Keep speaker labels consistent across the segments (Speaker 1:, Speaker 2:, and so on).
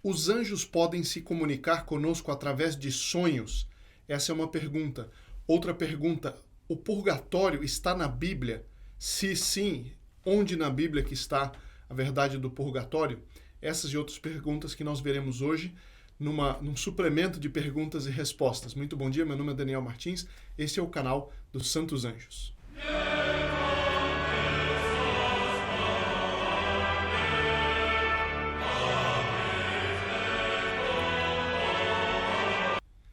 Speaker 1: Os anjos podem se comunicar conosco através de sonhos? Essa é uma pergunta. Outra pergunta, o purgatório está na Bíblia? Se sim, onde na Bíblia que está a verdade do purgatório? Essas e outras perguntas que nós veremos hoje num suplemento de perguntas e respostas. Muito bom dia, meu nome é Daniel Martins, esse é o canal dos Santos Anjos.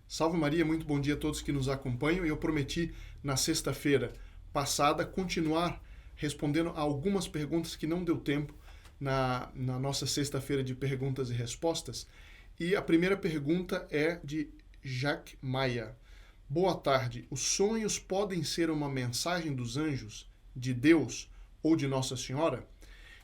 Speaker 1: Salve Maria, muito bom dia a todos que nos acompanham. Eu prometi na sexta-feira passada continuar respondendo a algumas perguntas que não deu tempo na nossa sexta-feira de perguntas e respostas. E a primeira pergunta é de Jacques Maia. Boa tarde, os sonhos podem ser uma mensagem dos anjos, de Deus ou de Nossa Senhora?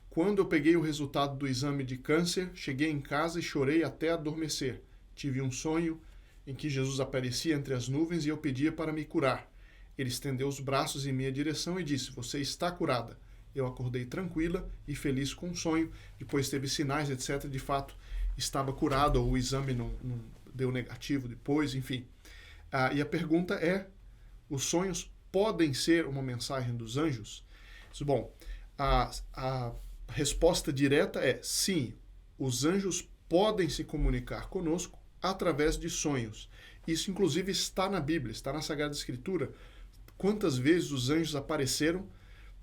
Speaker 1: Quando eu peguei o resultado do exame de câncer, cheguei em casa e chorei até adormecer. Tive um sonho em que Jesus aparecia entre as nuvens e eu pedia para me curar. Ele estendeu os braços em minha direção e disse, você está curada. Eu acordei tranquila e feliz com o sonho, depois teve sinais, etc. De fato, estava curado, ou o exame não deu negativo depois, enfim. E a pergunta é, os sonhos podem ser uma mensagem dos anjos? Bom, a resposta direta é sim, os anjos podem se comunicar conosco através de sonhos. Isso, inclusive, está na Bíblia, está na Sagrada Escritura. Quantas vezes os anjos apareceram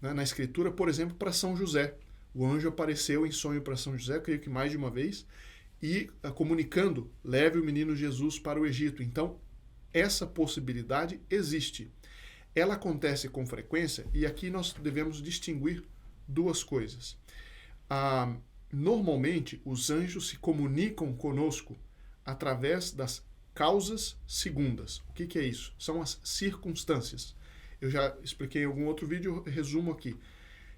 Speaker 1: na Escritura, por exemplo, para São José. O anjo apareceu em sonho para São José, creio que mais de uma vez, e comunicando, leve o menino Jesus para o Egito. Então, essa possibilidade existe. Ela acontece com frequência e aqui nós devemos distinguir duas coisas. Normalmente, os anjos se comunicam conosco através das causas segundas. O que é isso? São as circunstâncias. Eu já expliquei em algum outro vídeo, eu resumo aqui.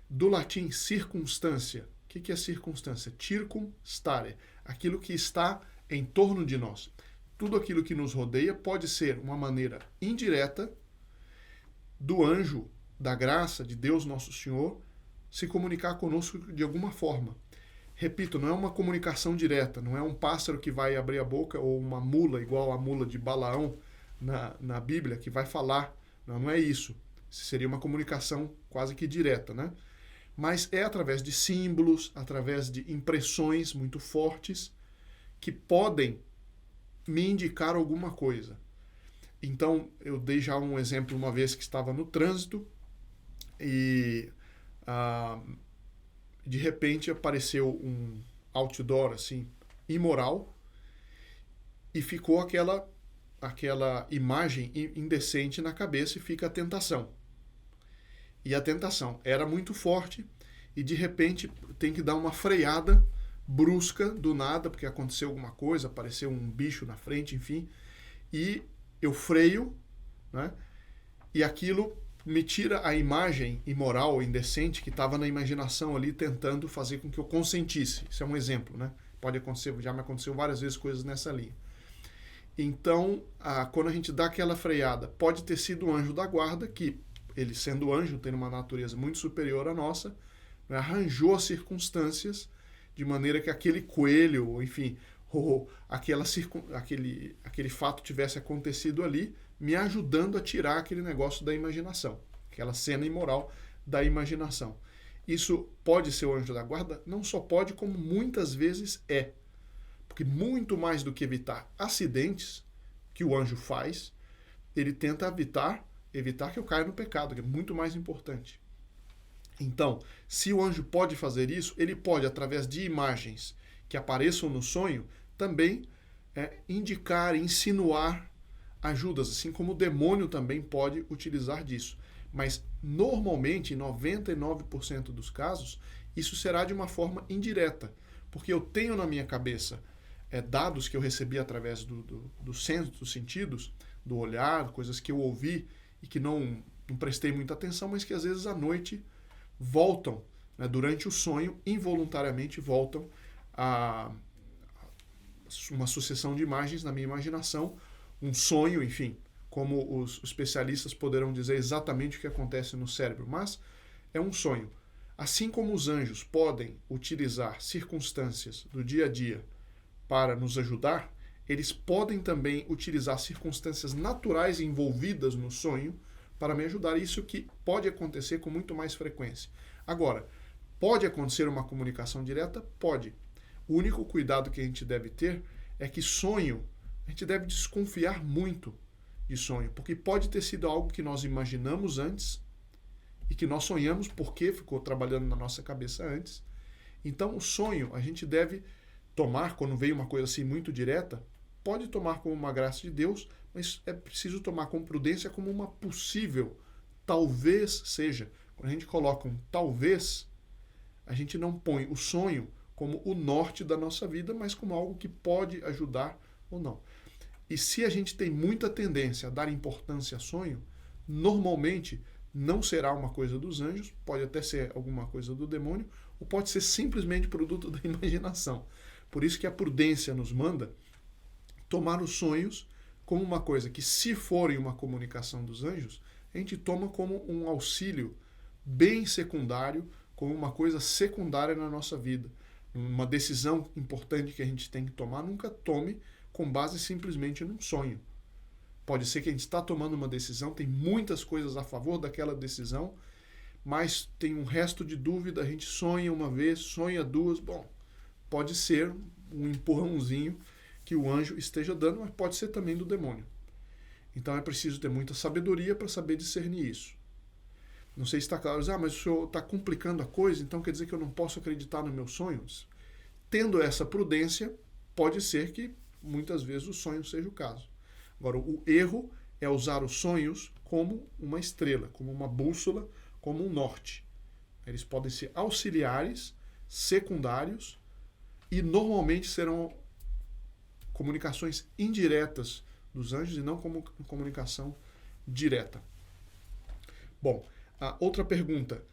Speaker 1: Do latim circunstância. O que é circunstância? Circumstare. Aquilo que está em torno de nós. Tudo aquilo que nos rodeia pode ser uma maneira indireta do anjo da graça de Deus Nosso Senhor se comunicar conosco de alguma forma. Repito, não é uma comunicação direta, não é um pássaro que vai abrir a boca ou uma mula, igual a mula de Balaão na Bíblia, que vai falar. Não é isso. Seria uma comunicação quase que direta, né? Mas é através de símbolos, através de impressões muito fortes que podem me indicar alguma coisa. Então, eu dei já um exemplo uma vez que estava no trânsito e de repente apareceu um outdoor assim imoral e ficou aquela imagem indecente na cabeça e fica a tentação. E a tentação era muito forte e de repente tem que dar uma freada brusca do nada, porque aconteceu alguma coisa, apareceu um bicho na frente, enfim, e eu freio, né? E aquilo me tira a imagem imoral, indecente, que estava na imaginação ali tentando fazer com que eu consentisse. Isso é um exemplo, né? Pode acontecer, já me aconteceu várias vezes coisas nessa linha. Então, quando a gente dá aquela freada, pode ter sido o anjo da guarda, que ele sendo anjo, tendo uma natureza muito superior à nossa, né, arranjou as circunstâncias de maneira que aquele coelho, ou enfim, ou aquele fato tivesse acontecido ali, me ajudando a tirar aquele negócio da imaginação, aquela cena imoral da imaginação. Isso pode ser o anjo da guarda? Não só pode, como muitas vezes é. Porque muito mais do que evitar acidentes, que o anjo faz, ele tenta evitar que eu caia no pecado, que é muito mais importante. Então, se o anjo pode fazer isso, ele pode, através de imagens que apareçam no sonho, também indicar, insinuar ajudas, assim como o demônio também pode utilizar disso. Mas, normalmente, em 99% dos casos, isso será de uma forma indireta, porque eu tenho na minha cabeça dados que eu recebi através do senso, dos sentidos, do olhar, coisas que eu ouvi e que não prestei muita atenção, mas que às vezes à noite voltam, né, durante o sonho, involuntariamente voltam a uma sucessão de imagens na minha imaginação, um sonho, enfim, como os especialistas poderão dizer exatamente o que acontece no cérebro, mas é um sonho. Assim como os anjos podem utilizar circunstâncias do dia a dia para nos ajudar, eles podem também utilizar circunstâncias naturais envolvidas no sonho para me ajudar. Isso que pode acontecer com muito mais frequência. Agora, pode acontecer uma comunicação direta? Pode. O único cuidado que a gente deve ter é que sonho, a gente deve desconfiar muito de sonho, porque pode ter sido algo que nós imaginamos antes e que nós sonhamos porque ficou trabalhando na nossa cabeça antes. Então, o sonho a gente deve tomar, quando veio uma coisa assim muito direta, pode tomar como uma graça de Deus, mas é preciso tomar com prudência como uma possível, talvez seja. Quando a gente coloca um talvez, a gente não põe o sonho como o norte da nossa vida, mas como algo que pode ajudar ou não. E se a gente tem muita tendência a dar importância a sonho, normalmente não será uma coisa dos anjos, pode até ser alguma coisa do demônio, ou pode ser simplesmente produto da imaginação. Por isso que a prudência nos manda tomar os sonhos como uma coisa que, se forem uma comunicação dos anjos, a gente toma como um auxílio bem secundário, como uma coisa secundária na nossa vida. Uma decisão importante que a gente tem que tomar, nunca tome com base simplesmente num sonho. Pode ser que a gente está tomando uma decisão, tem muitas coisas a favor daquela decisão, mas tem um resto de dúvida, a gente sonha uma vez, sonha duas, bom, pode ser um empurrãozinho que o anjo esteja dando, mas pode ser também do demônio. Então é preciso ter muita sabedoria para saber discernir isso. Não sei se está claro, mas o senhor está complicando a coisa, então quer dizer que eu não posso acreditar nos meus sonhos? Tendo essa prudência, pode ser que muitas vezes o sonho seja o caso. Agora, o erro é usar os sonhos como uma estrela, como uma bússola, como um norte. Eles podem ser auxiliares, secundários, e normalmente serão comunicações indiretas dos anjos e não como comunicação direta. Bom, outra pergunta.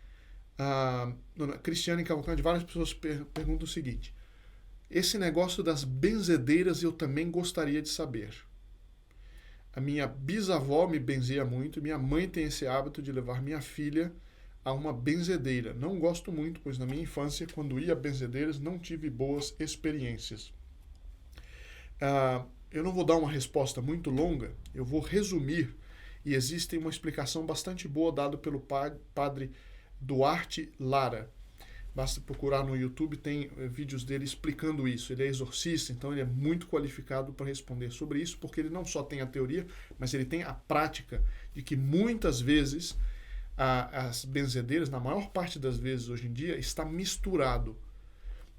Speaker 1: Dona Cristiane Cavalcante, várias pessoas perguntam o seguinte: esse negócio das benzedeiras eu também gostaria de saber. A minha bisavó me benzia muito, minha mãe tem esse hábito de levar minha filha a uma benzedeira. Não gosto muito, pois na minha infância, quando ia a benzedeiras, não tive boas experiências. Eu não vou dar uma resposta muito longa, eu vou resumir, e existe uma explicação bastante boa dada pelo padre Duarte Lara. Basta procurar no YouTube, tem vídeos dele explicando isso. Ele é exorcista, então ele é muito qualificado para responder sobre isso, porque ele não só tem a teoria, mas ele tem a prática de que muitas vezes as benzedeiras, na maior parte das vezes hoje em dia, está misturado.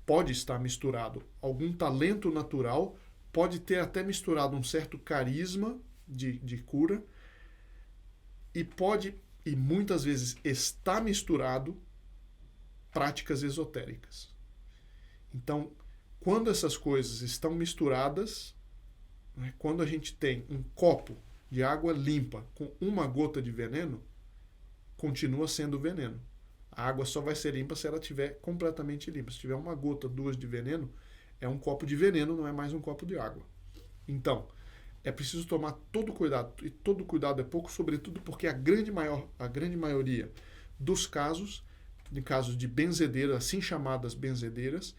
Speaker 1: Pode estar misturado algum talento natural, pode ter até misturado um certo carisma de cura, e muitas vezes está misturado práticas esotéricas. Então, quando essas coisas estão misturadas, quando a gente tem um copo de água limpa com uma gota de veneno, continua sendo veneno. A água só vai ser limpa se ela estiver completamente limpa. Se tiver uma gota, duas de veneno, é um copo de veneno, não é mais um copo de água. Então, é preciso tomar todo cuidado, e todo cuidado é pouco, sobretudo porque a grande maioria dos casos, de casos de benzedeiras, assim chamadas benzedeiras,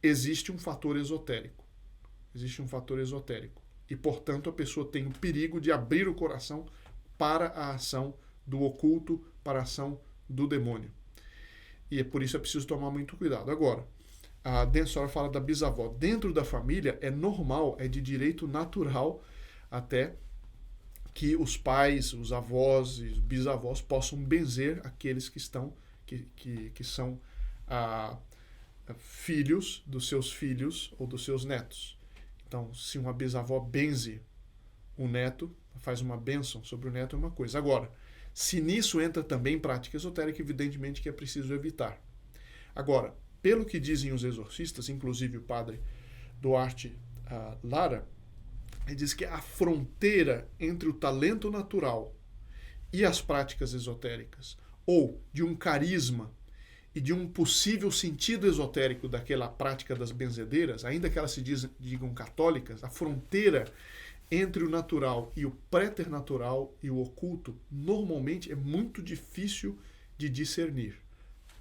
Speaker 1: existe um fator esotérico. Existe um fator esotérico. E, portanto, a pessoa tem o perigo de abrir o coração para a ação do oculto, para a ação do demônio. E por isso é preciso tomar muito cuidado. Agora, a senhora fala da bisavó. Dentro da família é normal, é de direito natural até que os pais, os avós e os bisavós possam benzer aqueles que são filhos dos seus filhos ou dos seus netos. Então, se uma bisavó benze o neto, faz uma bênção sobre o neto, é uma coisa. Agora, se nisso entra também prática esotérica, evidentemente que é preciso evitar. Agora, pelo que dizem os exorcistas, inclusive o padre Duarte Lara, ele diz que a fronteira entre o talento natural e as práticas esotéricas, ou de um carisma e de um possível sentido esotérico daquela prática das benzedeiras, ainda que elas se digam católicas, a fronteira entre o natural e o préternatural e o oculto, normalmente é muito difícil de discernir.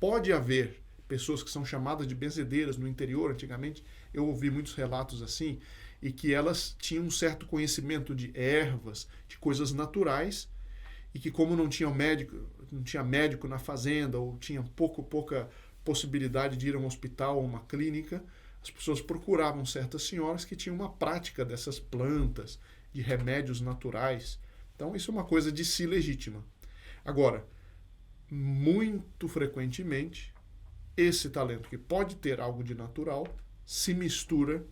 Speaker 1: Pode haver pessoas que são chamadas de benzedeiras no interior antigamente, eu ouvi muitos relatos assim, e que elas tinham um certo conhecimento de ervas, de coisas naturais, e que como não tinha médico na fazenda, ou tinha pouca possibilidade de ir a um hospital ou uma clínica, as pessoas procuravam certas senhoras que tinham uma prática dessas plantas, de remédios naturais. Então isso é uma coisa de si legítima. Agora, muito frequentemente, esse talento que pode ter algo de natural se mistura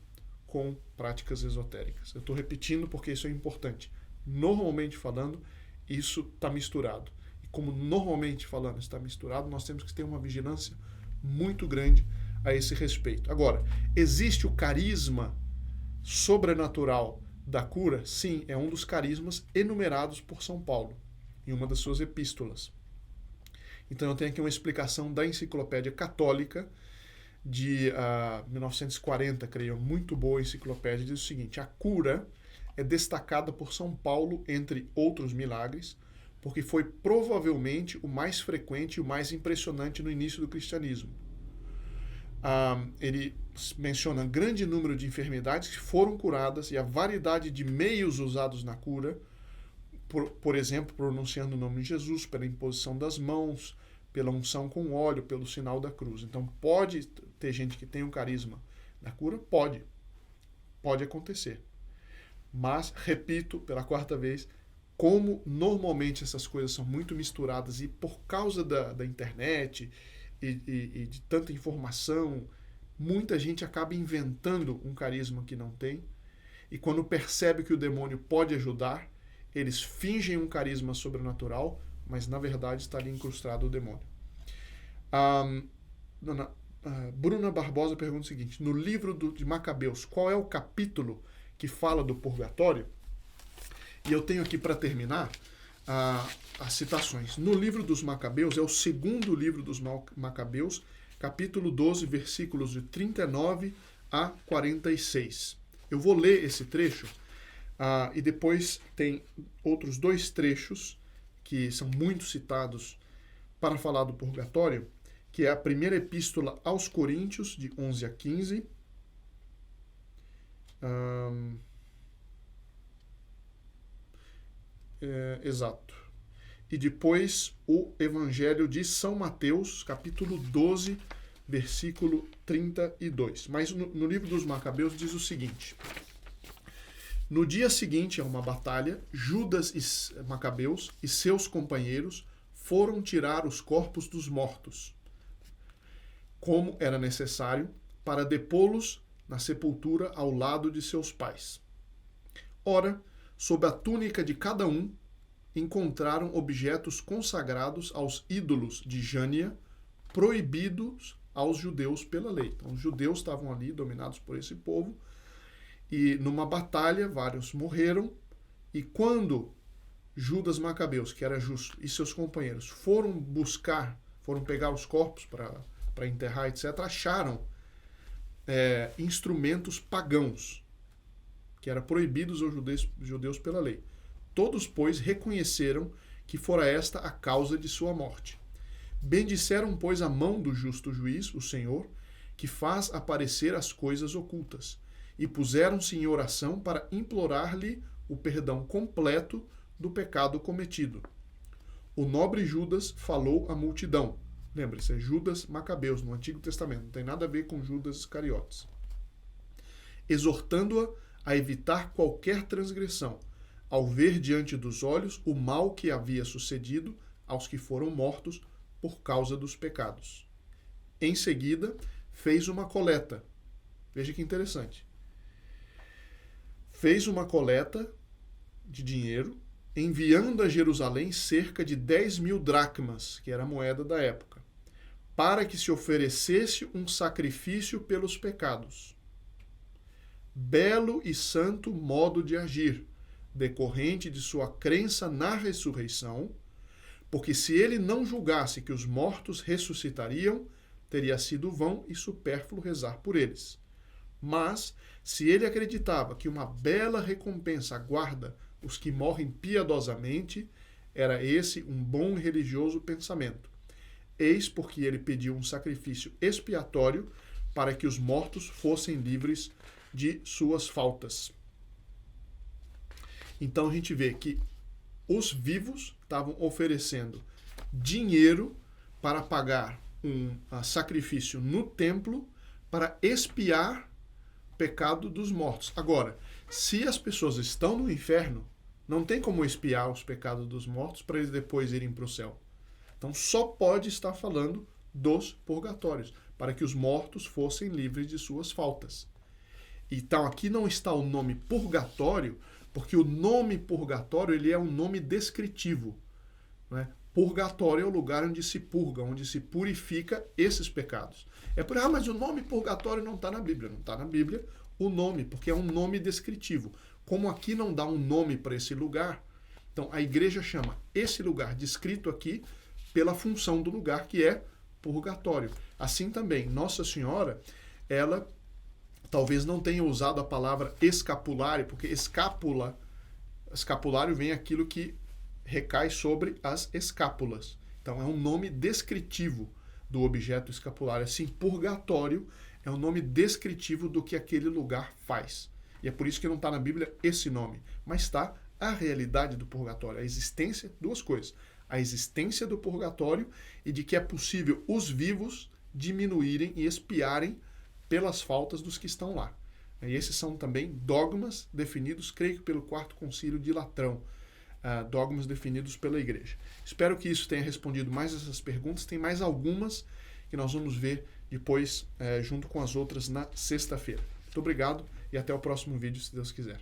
Speaker 1: com práticas esotéricas. Eu estou repetindo porque isso é importante. Normalmente falando, isso está misturado. E como normalmente falando está misturado, nós temos que ter uma vigilância muito grande a esse respeito. Agora, existe o carisma sobrenatural da cura? Sim, é um dos carismas enumerados por São Paulo em uma das suas epístolas. Então eu tenho aqui uma explicação da Enciclopédia Católica de 1940, creio, muito boa enciclopédia, diz o seguinte: a cura é destacada por São Paulo entre outros milagres, porque foi provavelmente o mais frequente e o mais impressionante no início do cristianismo. Ele menciona grande número de enfermidades que foram curadas e a variedade de meios usados na cura, por exemplo, pronunciando o nome de Jesus, pela imposição das mãos, pela unção com óleo, pelo sinal da cruz. Então pode ter gente que tem um carisma na cura? Pode acontecer. Mas, repito pela quarta vez, como normalmente essas coisas são muito misturadas e por causa da internet e de tanta informação, muita gente acaba inventando um carisma que não tem, e quando percebe que o demônio pode ajudar, eles fingem um carisma sobrenatural, mas na verdade está ali incrustado o demônio. Bruna Barbosa pergunta o seguinte: no livro de Macabeus, qual é o capítulo que fala do purgatório? E eu tenho aqui para terminar as citações. No livro dos Macabeus, é o segundo livro dos Macabeus, capítulo 12, versículos de 39 a 46. Eu vou ler esse trecho e depois tem outros dois trechos que são muito citados para falar do purgatório, que é a primeira epístola aos Coríntios, de 11 a 15. Exato. E depois o Evangelho de São Mateus, capítulo 12, versículo 32. Mas no livro dos Macabeus diz o seguinte: no dia seguinte a uma batalha, Judas e Macabeus e seus companheiros foram tirar os corpos dos mortos, como era necessário, para depô-los na sepultura ao lado de seus pais. Ora, sob a túnica de cada um, encontraram objetos consagrados aos ídolos de Jânia, proibidos aos judeus pela lei. Então, os judeus estavam ali, dominados por esse povo, e numa batalha, vários morreram, e quando Judas Macabeus, que era justo, e seus companheiros foram pegar os corpos para enterrar, etc., acharam instrumentos pagãos, que eram proibidos aos judeus pela lei. Todos, pois, reconheceram que fora esta a causa de sua morte. Bendisseram, pois, a mão do justo juiz, o Senhor, que faz aparecer as coisas ocultas, e puseram-se em oração para implorar-lhe o perdão completo do pecado cometido. O nobre Judas falou à multidão. Lembre-se, é Judas Macabeus, no Antigo Testamento, não tem nada a ver com Judas Iscariotes. Exortando-a a evitar qualquer transgressão, ao ver diante dos olhos o mal que havia sucedido aos que foram mortos por causa dos pecados. Em seguida, fez uma coleta. Veja que interessante. Fez uma coleta de dinheiro, enviando a Jerusalém cerca de 10.000 dracmas, que era a moeda da época, para que se oferecesse um sacrifício pelos pecados. Belo e santo modo de agir, decorrente de sua crença na ressurreição, porque se ele não julgasse que os mortos ressuscitariam, teria sido vão e supérfluo rezar por eles. Mas, se ele acreditava que uma bela recompensa aguarda os que morrem piedosamente, era esse um bom e religioso pensamento. eis porque ele pediu um sacrifício expiatório para que os mortos fossem livres de suas faltas. Então a gente vê que os vivos estavam oferecendo dinheiro para pagar um sacrifício no templo para expiar o pecado dos mortos. Agora, se as pessoas estão no inferno, não tem como expiar os pecados dos mortos para eles depois irem para o céu. Então só pode estar falando dos purgatórios, para que os mortos fossem livres de suas faltas. Então aqui não está o nome purgatório, porque o nome purgatório ele é um nome descritivo. Né? Purgatório é o lugar onde se purga, onde se purifica esses pecados. É por mas o nome purgatório não está na Bíblia. Não está na Bíblia o nome, porque é um nome descritivo. Como aqui não dá um nome para esse lugar, então a igreja chama esse lugar descrito aqui pela função do lugar, que é purgatório. Assim também, Nossa Senhora, ela talvez não tenha usado a palavra escapulário, porque escapulário vem aquilo que recai sobre as escápulas. Então é um nome descritivo do objeto escapulário. Assim, purgatório é um nome descritivo do que aquele lugar faz. E é por isso que não está na Bíblia esse nome. Mas está a realidade do purgatório, a existência, duas coisas. A existência do purgatório e de que é possível os vivos diminuírem e expiarem pelas faltas dos que estão lá. E esses são também dogmas definidos, creio que pelo Quarto Concílio de Latrão, dogmas definidos pela Igreja. Espero que isso tenha respondido mais essas perguntas. Tem mais algumas que nós vamos ver depois, junto com as outras, na sexta-feira. Muito obrigado e até o próximo vídeo, se Deus quiser.